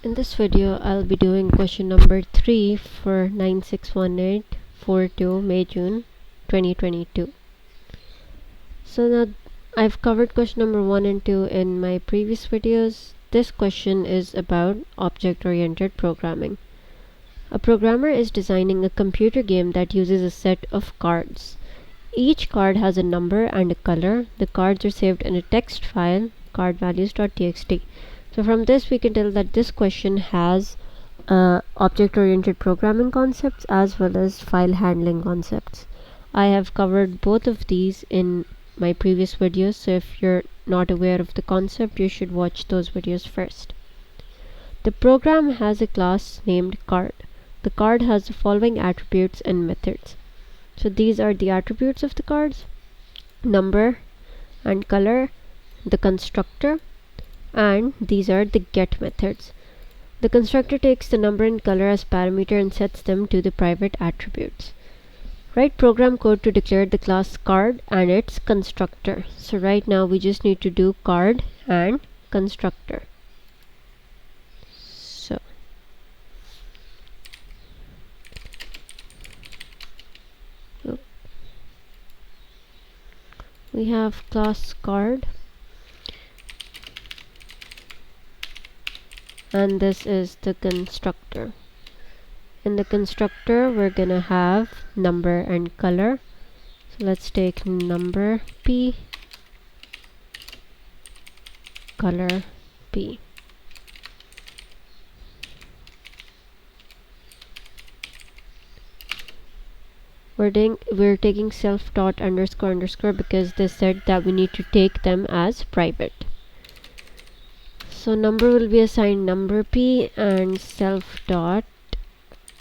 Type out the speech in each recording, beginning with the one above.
In this video, I'll be doing question number 3 for 961842 May-June 2022. So now I've covered question number 1 and 2 in my previous videos. This question is about object-oriented programming. A programmer is designing a computer game that uses a set of cards. Each card has a number and a color. The cards are saved in a text file, cardvalues.txt. So from this we can tell that this question has object-oriented programming concepts as well as file handling concepts. I have covered both of these in my previous videos, so if you're not aware of the concept, you should watch those videos first. The program has a class named card. The card has the following attributes and methods. So these are the attributes of the cards: number and color, the constructor, and these are the get methods. The constructor takes the number and color as parameter and sets them to the private attributes. Write program code to declare the class card and its constructor. So right now we just need to do card and constructor. So we have class card, and this is the constructor. In the constructor we're gonna have number and color. So let's take number P, color P. We're taking self dot underscore underscore because they said that we need to take them as private. So number will be assigned number P and self dot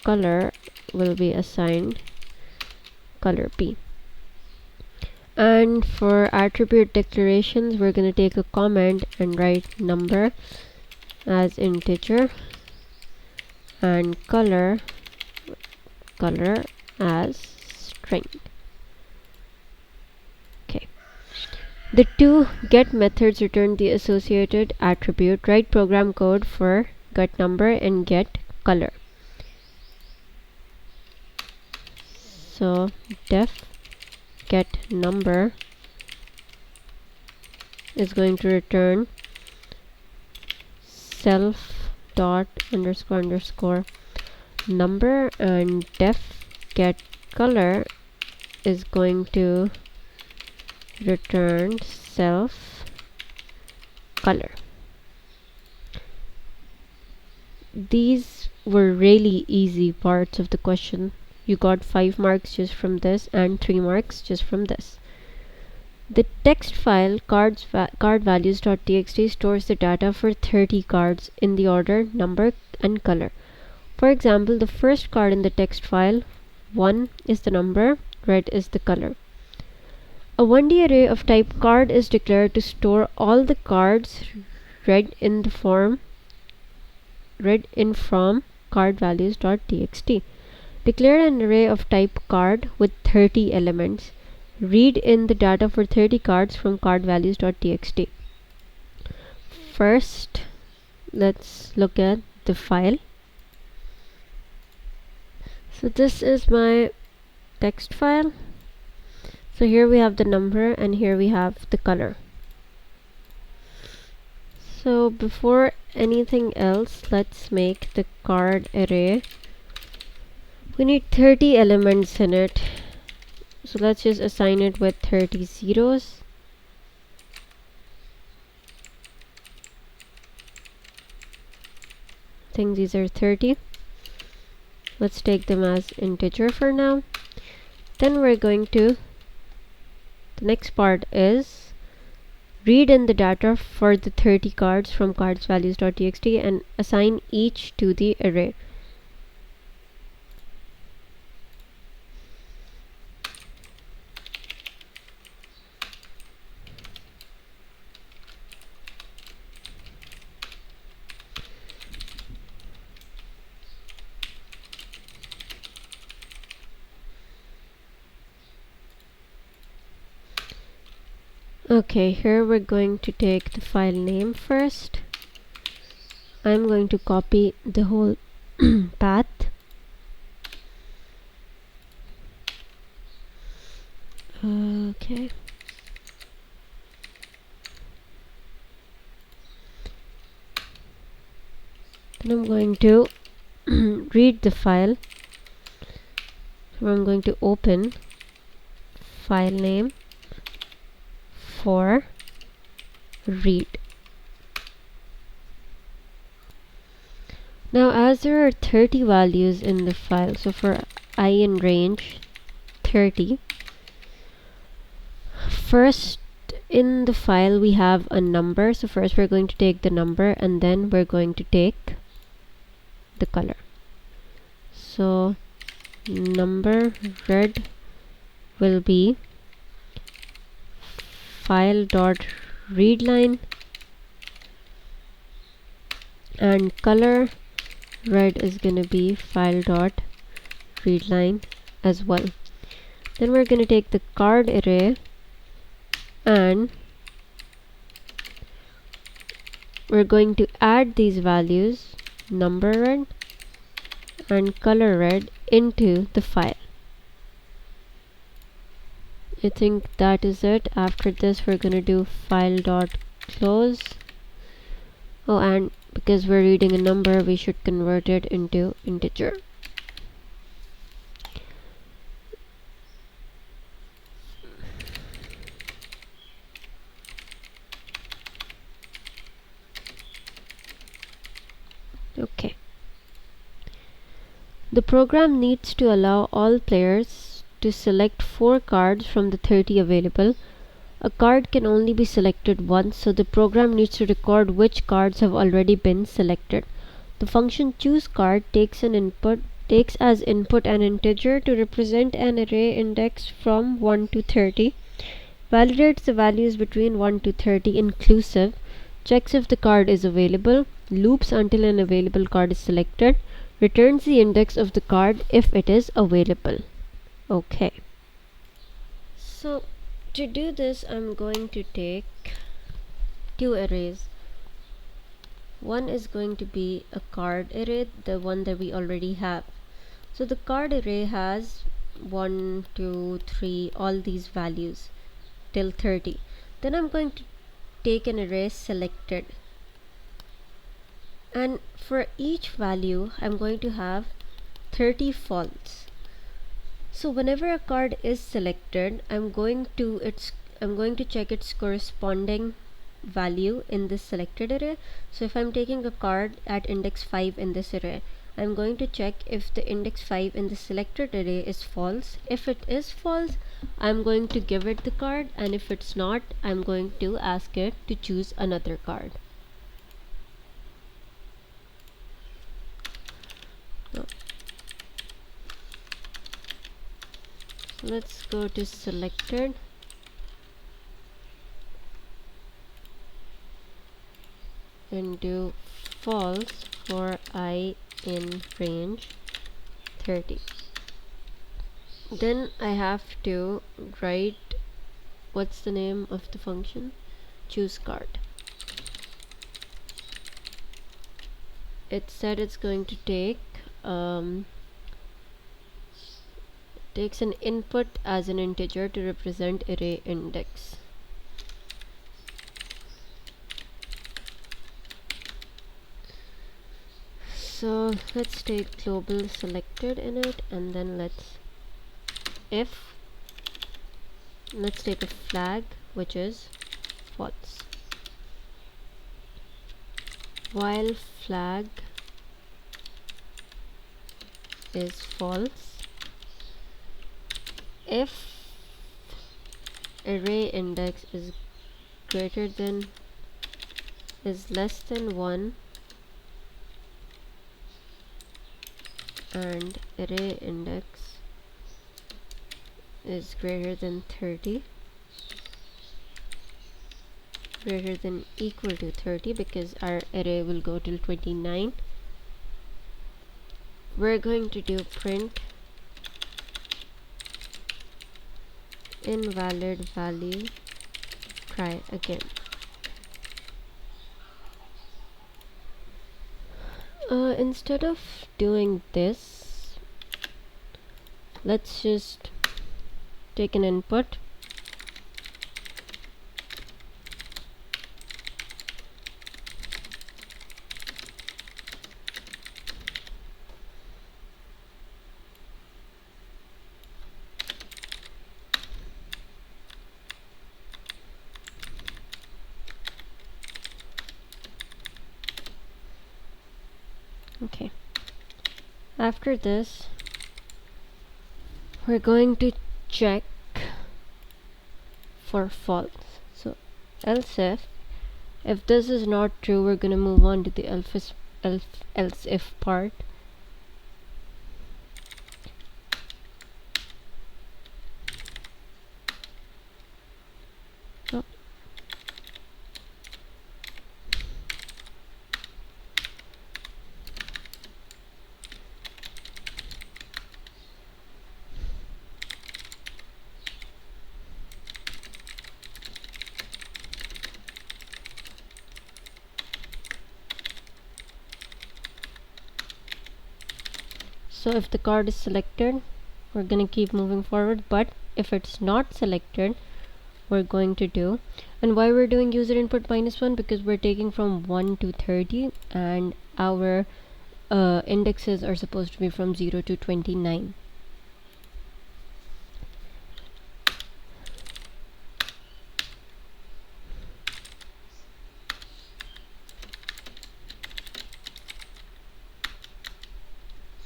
color will be assigned color P. And for attribute declarations, we're going to take a comment and write number as integer and color as string. Okay. The two get methods return the associated attribute. Write program code for get number and get color. So def get number is going to return self dot underscore underscore number, and def get color is going to return self color. These were really easy parts of the question. You got 5 marks just from this and 3 marks just from this. The text file cardvalues.txt stores the data for 30 cards in the order number and color. For example, the first card in the text file, 1 is the number, red is the color. A 1D array of type card is declared to store all the cards read in from cardvalues.txt. Declare an array of type card with 30 elements. Read in the data for 30 cards from cardvalues.txt. First, let's look at the file. So this is my text file. So here we have the number and here we have the color. So before anything else, let's make the card array. We need 30 elements in it, so let's just assign it with 30 zeros. I think these are 30. Let's take them as integer for now. Then we're going to, the next part is read in the data for the 30 cards from cardsvalues.txt and assign each to the array. Okay, here we're going to take the file name first. I'm going to copy the whole path. Okay. Then I'm going to read the file. So I'm going to open file name for read. Now as there are 30 values in the file, so for I in range 30, first in the file we have a number. So first we're going to take the number and then we're going to take the color. So number red will be file dot readline, and color red is gonna be file dot readline as well. Then we're gonna take the card array and we're going to add these values, number red and color red, into the file. I think that is it. After this we're gonna do file dot close. Oh, and because we're reading a number, we should convert it into integer. Okay. The program needs to allow all players to select 4 cards from the 30 available. A card can only be selected once, so the program needs to record which cards have already been selected. The function choseCard takes as input an integer to represent an array index from 1 to 30, validates the values between 1 to 30 inclusive, checks if the card is available, loops until an available card is selected, returns the index of the card if it is available. Okay. So to do this, I'm going to take 2 arrays. One is going to be a card array, the one that we already have. So the card array has 1, 2, 3, all these values till 30. Then I'm going to take an array selected, and for each value I'm going to have 30 false. So whenever a card is selected, I'm going to check its corresponding value in this selected array. So if I'm taking a card at index 5 in this array, I'm going to check if the index 5 in the selected array is false. If it is false, I'm going to give it the card, and if it's not, I'm going to ask it to choose another card. So let's go to selected and do false for I in range 30. Then I have to write, what's the name of the function? choseCard. It said it's going to take takes an input as an integer to represent array index. So let's take global selected in it, and then let's take a flag which is false. While flag is false, if array index is less than 1 and array index is greater than 30, greater than equal to 30, because our array will go till 29, we're going to do print invalid value, try again. Instead of doing this, let's just take an input. Okay. After this, we're going to check for false. So else if this is not true, we're gonna move on to the else if part. Oh. So if the card is selected, we're gonna keep moving forward, but if it's not selected, we're going to do, and why we're doing user input -1, because we're taking from 1 to 30 and our indexes are supposed to be from 0 to 29.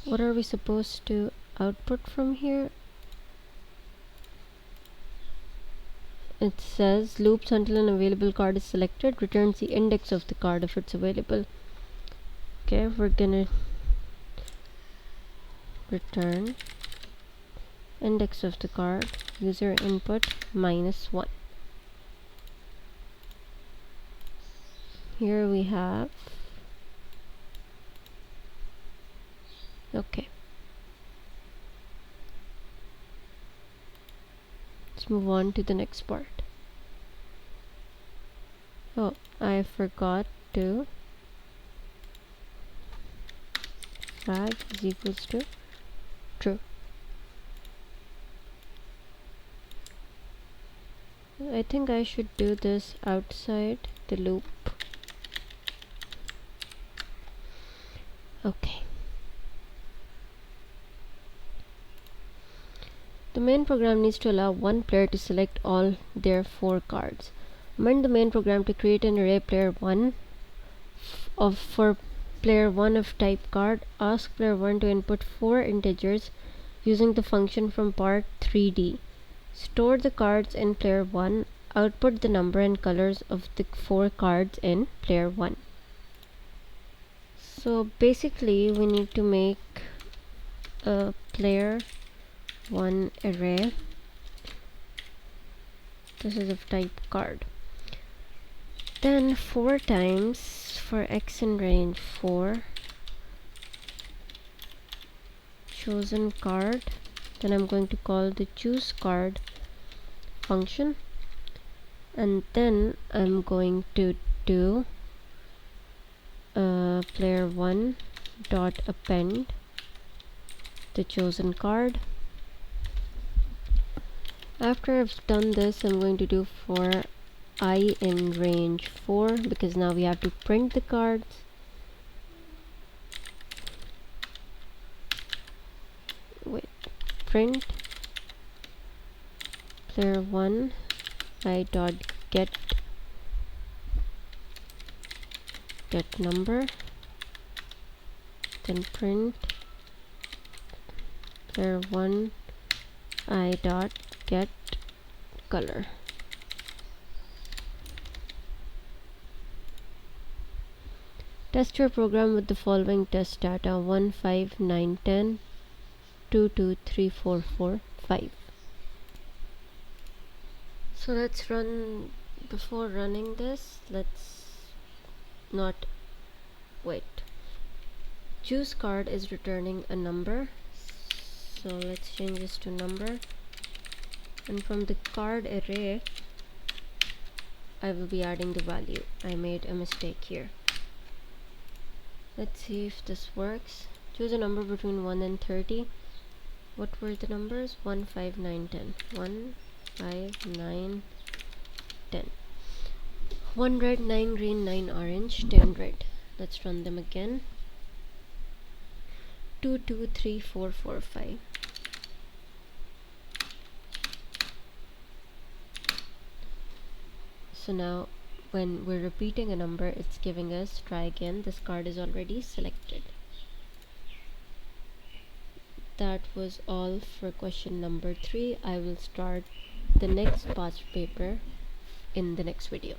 What are we supposed to output from here? It says loops until an available card is selected, returns the index of the card if it's available. Okay, we're gonna return index of the card, user input -1. Here we have, okay, let's move on to the next part. Oh, I forgot to flag is equals to true. I think I should do this outside the loop. Okay. The main program needs to allow one player to select all their 4 cards. Amend the main program to create an array for player 1 of type card. Ask player 1 to input 4 integers using the function from part 3D. Store the cards in player 1. Output the number and colors of the 4 cards in player 1. So basically we need to make a player 1 array. This is of type card. Then 4 times for x in range 4 chosen card. Then I'm going to call the choose card function, and then I'm going to do player 1 dot append the chosen card. After I've done this, I'm going to do for I in range 4, because now we have to print the cards. Wait, print player 1 I dot get number, then print player 1 I dot get color. Test your program with the following test data: 1, 5, 9, 10, 2, 2, 3, 4, 4, 5. So let's run. Before running this, let's not wait. Choose card is returning a number, so let's change this to number, and from the card array I will be adding the value. I made a mistake here. Let's see if this works. Choose a number between 1 and 30. What were the numbers? 1, 5, 9, 10. 1, 5, 9, 10. 1 red, 9 green, 9 orange, 10 red. Let's run them again. 2, 2, 3, 4, 4, 5. So now when we're repeating a number, it's giving us try again. This card is already selected. That was all for question number 3. I will start the next past paper in the next video.